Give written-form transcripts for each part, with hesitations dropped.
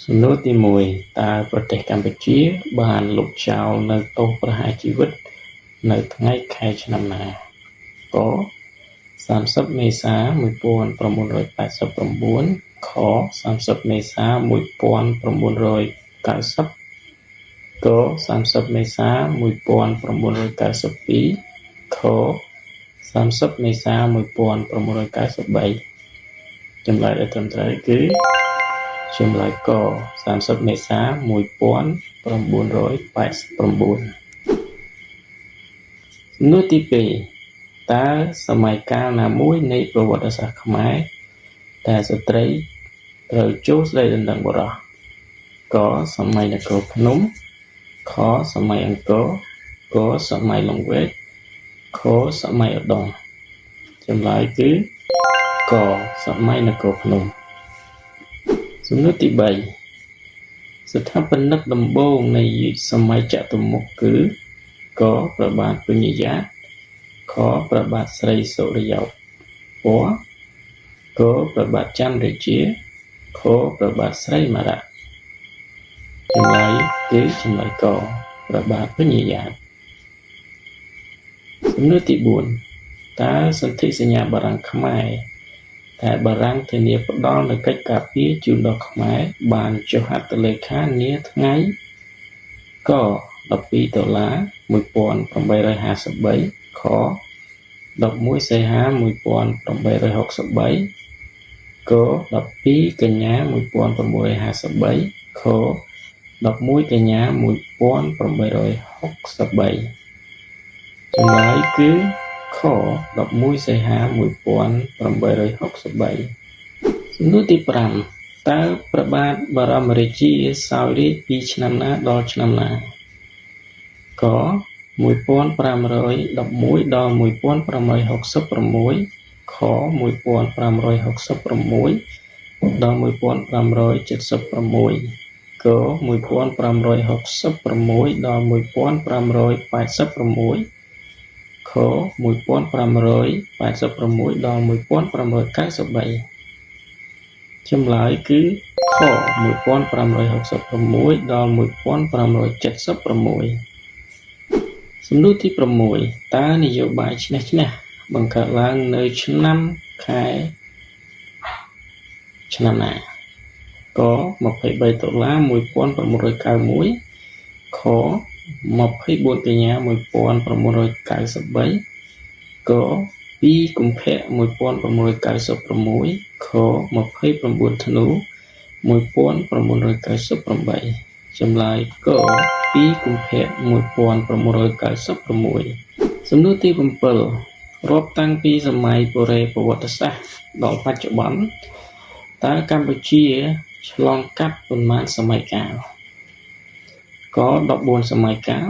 សំណួរទី1 តើប្រទេសកម្ពុជាបានលុបចោលនៅទោសប្រហារជីវិតនៅថ្ងៃខែឆ្នាំណា? ក 30 មេសា 1989 ខ 30 មេសា 1990 ក 30 មេសា 1992 ខ 30 មេសា 1993 ចម្លើយដែលត្រឹមត្រូវគឺចម្លើយក30 មេសា 1989 សំណួរទី2 តើសម័យកាលណាមួយនៃប្រវត្តិសាស្ត្រខ្មែរដែលស្ត្រីត្រូវចូលស្ដីដណ្ដឹងបុរស? ក សម័យនគរភ្នំ ខ សម័យអង្គរ ក សម័យលង្វែក ខ សម័យឧដុង្គ ចម្លើយគឺក សម័យនគរភ្នំ សំណួរទី3 ស្ថាបនិកដំបូងនៃសម័យចតុម្មុខគឺ ក ព្រះបាទពញាយ៉ាត ខ ព្រះបាទស្រីសុរិយោពណ៌ ក ព្រះបាទចន្ទរាជា ខ ព្រះបាទស្រីមារៈ ចម្លើយគឺចម្លើយក ព្រះបាទពញាយ៉ាត សំណួរទី4 តើសន្ធិសញ្ញាបារាំងខ្មែរដែលបារាំងធានាផ្ដល់នូវកិច្ចការពារជូនដល់ខ្មែរបានចុះហត្ថលេខានាថ្ងៃ ក 12 ដុល្លារ 1853 ខ 11 សីហា 1863 ក 12 កញ្ញា 1953 ខ 11 កញ្ញា 1863 ចម្លើយគឺខ 11 សីហា 1863 សំណួរទី5 តើព្រះបាទបរមរាជាសោយរាជ្យពីឆ្នាំណាដល់ឆ្នាំណា? ក 1511 ដល់ 1566 ខ 1566 ដល់ 1576 ក 1566 ដល់ 1586 ខ 1586 ដល់ 1593 ចម្លើយគឺខ 1566 ដល់ 1576 សំណួរទី6 តើនយោបាយឈ្នះឈ្នះបង្កើតឡើងនៅឆ្នាំខែឆ្នាំណា? ក 23 តុលា 1991 ខ 24 កញ្ញា 1993 ក 2 កុម្ភៈ 1996 ខ 29 ធ្នូ 1998 ចម្លើយក 2 កុម្ភៈ 1996 សំណួរទី7 រាប់តាំងពីសម័យបុរេប្រវត្តិសាស្ត្រដល់បច្ចុប្បន្ន តើកម្ពុជាឆ្លងកាត់ប៉ុន្មានសម័យកាល? ក 14 សម័យកាល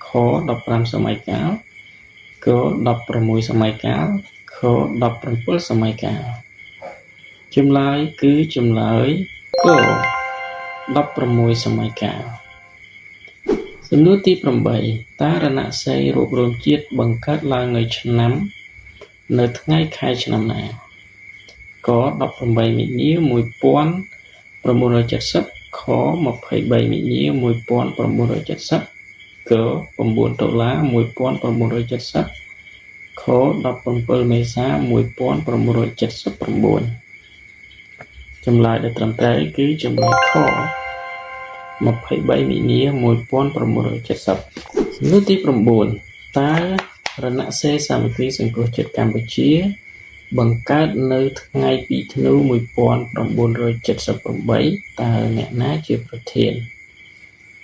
ខ 15 សម័យកាល ក 16 សម័យកាល ខ 17 សម័យកាល ចម្លើយគឺចម្លើយក 16 សម័យកាល សំណួរទី8 តើរណសិរ្សរួបរមជាតិបង្កើតឡើងនៅថ្ងៃខែឆ្នាំណា? ក 18 មីនា 1970 ខ 23 មីនា 1970 ក 9 ដុល្លារ 1970 ខ 17 មេសា 1979 ចម្លើយដែលត្រឹមត្រូវគឺចម្លើយខ 23 មីនា 1970 សំណួរទី9 តើរណសិរ្សសាមគ្គីសង្គ្រោះជាតិកម្ពុជាបង្កើតនៅថ្ងៃពីធ្នូ 1978 តើអ្នកណាជាប្រធាន?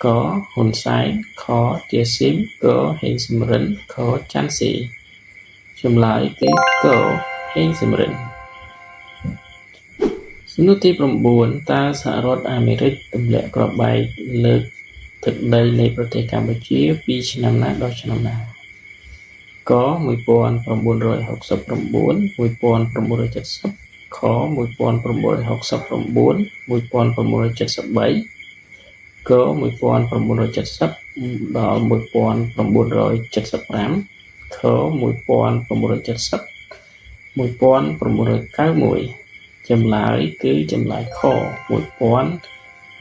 ក ហ៊ុនសែន ខ ជាស៊ីម ក ហេងសំរិន ខ ចាន់ស៊ី ចម្លើយគឺក ហេងសំរិន សំណួរទី9 តើសហរដ្ឋអាមេរិកទម្លាក់គ្រាប់បែកលើទឹកដីនៃប្រទេសកម្ពុជាពីឆ្នាំណាដល់ឆ្នាំណា? ក 1969 1970 ខ 1969 1973 ក 1970 ដល់ 1975 ខ 1970 1991 ចម្លើយគឺចម្លើយខ 1970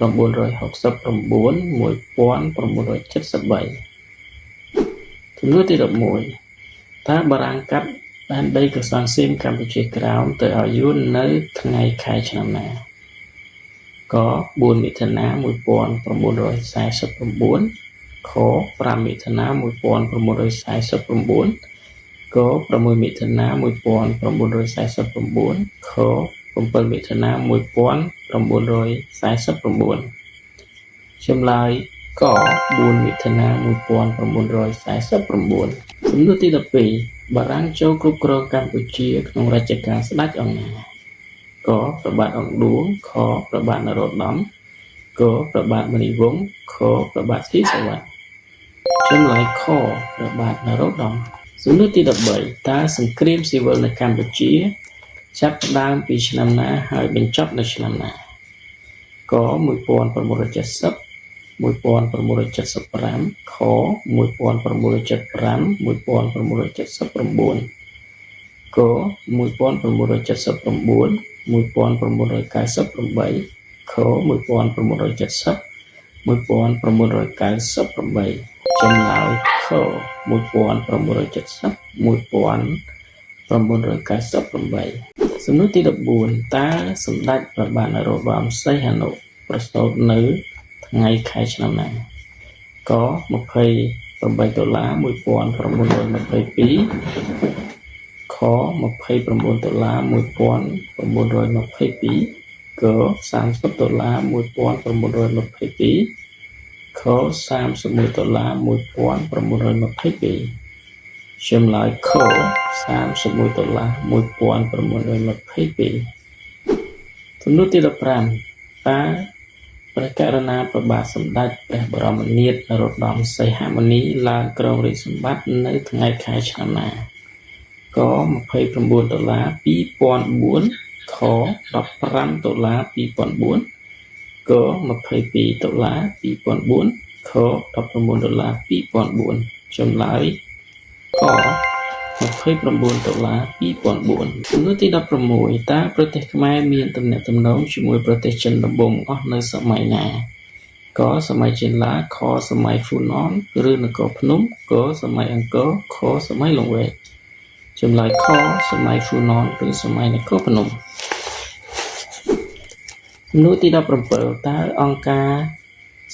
ចំនួនទី11តើបារាំងកាត់ដែនដីកសាំងស៊ីមកម្ពុជាក្រោមទៅឲ្យយួននៅថ្ងៃខែឆ្នាំណាក4មិថុនា1949ខ5មិថុនា1949ក6មិថុនា1949ខ7មិថុនា1949ចម្លើយក4មិថុនា1949សំណួរទី12បារាំងចូលគ្រប់គ្រងកម្ពុជាក្នុងរជ្ជកាលស្ដេចអង្គណាកព្រះបាទអង្គឌួងខព្រះបាទនរោត្តមកព្រះបាទមុនីវង្សខព្រះបាទស៊ីសុវត្ថិចម្លើយខព្រះបាទនរោត្តមសំណួរទី13តើសង្គ្រាមស៊ីវិលនៅកម្ពុជាចាប់ផ្ដើមពីឆ្នាំណាហើយបញ្ចប់នៅឆ្នាំណាក1970 1975ខ1975 1979ក1979 1998ខ1970 1998ចម្លើយខ1970 1998សំណួរទី14តើសម្ដេចព្រះបាទនរោត្តមសីហនុប្រសូតនៅថ្ងៃខែឆ្នាំណាក28ដុល្លារ1922ខ29ដុល្លារ1922ក30ដុល្លារ1922ខ31ដុល្លារ1922ចម្លើយខ31ដុល្លារ1922សំណួរទី15តើព្រះករុណាព្រះបាទសម្ដេចព្រះបរមនាថនរោត្តមសីហមុនីឡើងគ្រងរាជ្យសម្បត្តិនៅថ្ងៃខែឆ្នាំណាក29ដុល្លារ2004ខ15ដុល្លារ2004ក22ដុល្លារ2004ខ19ដុល្លារ2004ចម្លើយក29ដុល្លារ2004សំណួរទី16តើប្រទេសខ្មែរមានទំនាក់ទំនងជាមួយប្រទេសចិនដំបូងអស់នៅសម័យណាកសម័យចេនឡាខសម័យហ្វូណនឬនគរភ្នំកសម័យអង្គរខសម័យលង្វែកចម្លើយខសម័យហ្វូណនឬសម័យនគរភ្នំសំណួរទី17តើអង្គការ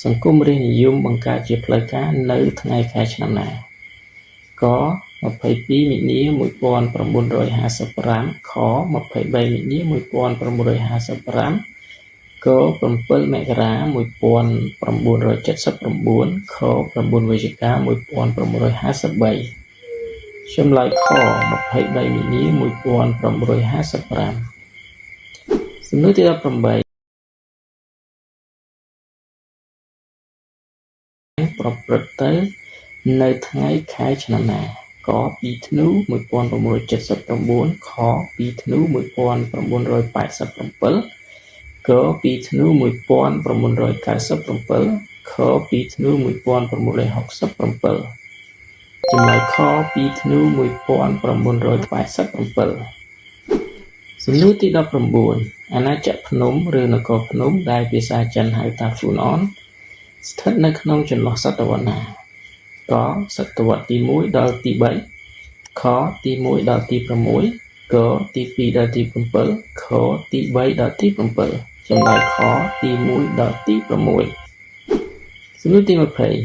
សង្គមរាស្ត្រនិយមបង្កើតជាផ្លូវការនៅថ្ងៃខែឆ្នាំណាក22មិនិនា1955ខ23មិនិនា1955ក7មករា1979ខ9វិច្ឆិកា1953ចម្លើយខ23មិនិនា1955សំណួរទី18ប្រព្រឹត្តទៅនៅថ្ងៃខែឆ្នាំណាក2ធ្នូ1979ខ2ធ្នូ1987ក2ធ្នូ1997ខ2ធ្នូ1967ចម្លើយខ2ធ្នូ1987សំណួរទី19អាណាចក្រភ្នំឬនគរភ្នំដែលភាសាចិនហៅថាហ្វូណនស្ថិតនៅក្នុងចន្លោះសតវត្សណាកសតវត្សទី1ដល់ទី3ខទី1ដល់ទី6កទី2ដល់ទី7ខទី3ដល់ទី7ចម្លើយខទី1ដល់ទី6សំណួរទី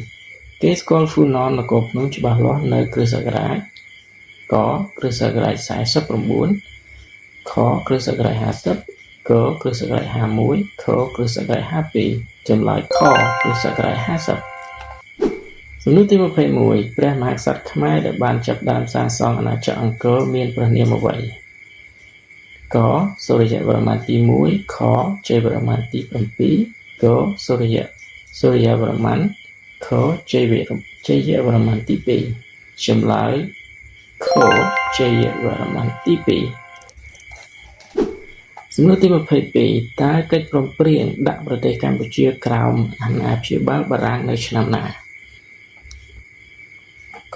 20គេស្គាល់ហ្វូណននគរភ្នំច្បាស់លាស់នៅគ្រិស្តសករាជកគ្រិស្តសករាជ49ខគ្រិស្តសករាជ50កគ្រិស្តសករាជ51ខគ្រិស្តសករាជ52ចម្លើយខគ្រិស្តសករាជ50សំណួរទី21ព្រះមហាក្សត្រខ្មែរដែលបានចាប់ផ្ដើមសាងសង់អាណាចក្រអង្គរមានព្រះនាមអ្វីកសូរ្យវរ្ម័នទី1ខជ័យវរ្ម័នទី7កសូរ្យវរ្ម័នខជ័យវរ្ម័នទី2ចម្លើយខជ័យវរ្ម័នទី2សំណួរទី22តើកិច្ចព្រមព្រៀងដាក់ប្រទេសកម្ពុជាក្រោមអាណាព្យាបាលបារាំងនៅឆ្នាំណា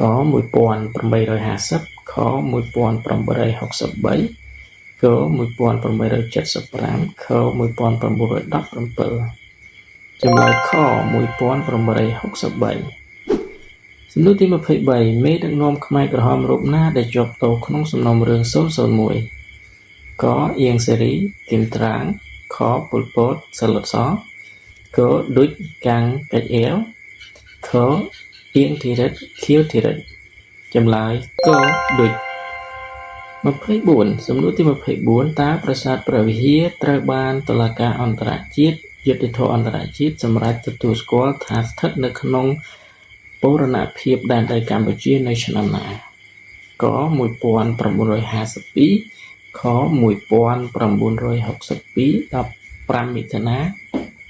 ក1850ខ1863ក1875ខ1917 ចម្លើយខ1863សំណួរទី23មេដឹកនាំខ្មែរក្រហមរូបណាដែលជាប់ទោសក្នុងសំណុំរឿង001 កអៀងសេរីគឹមត្រាងខប៉ុលពតសិលសកឌុចកាំងកាច់អែវខអៀងធីរិតខៀវធីរិតចម្លើយកឌុច24សំណួរទី24តើប្រាសាទព្រះវិហារត្រូវបានតុលាការអន្តរជាតិយុត្តិធម៌អន្តរជាតិសម្រាប់ទទួលស្គាល់ថាស្ថិតនៅក្នុងបូរណភាពដែនដីកម្ពុជានៅឆ្នាំណាក1952ខ1962 15មិថុនា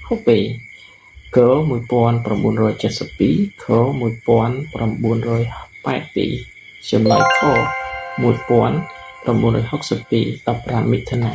62ក1972ខ1982ចម្លើយខ1962 15មិថុនា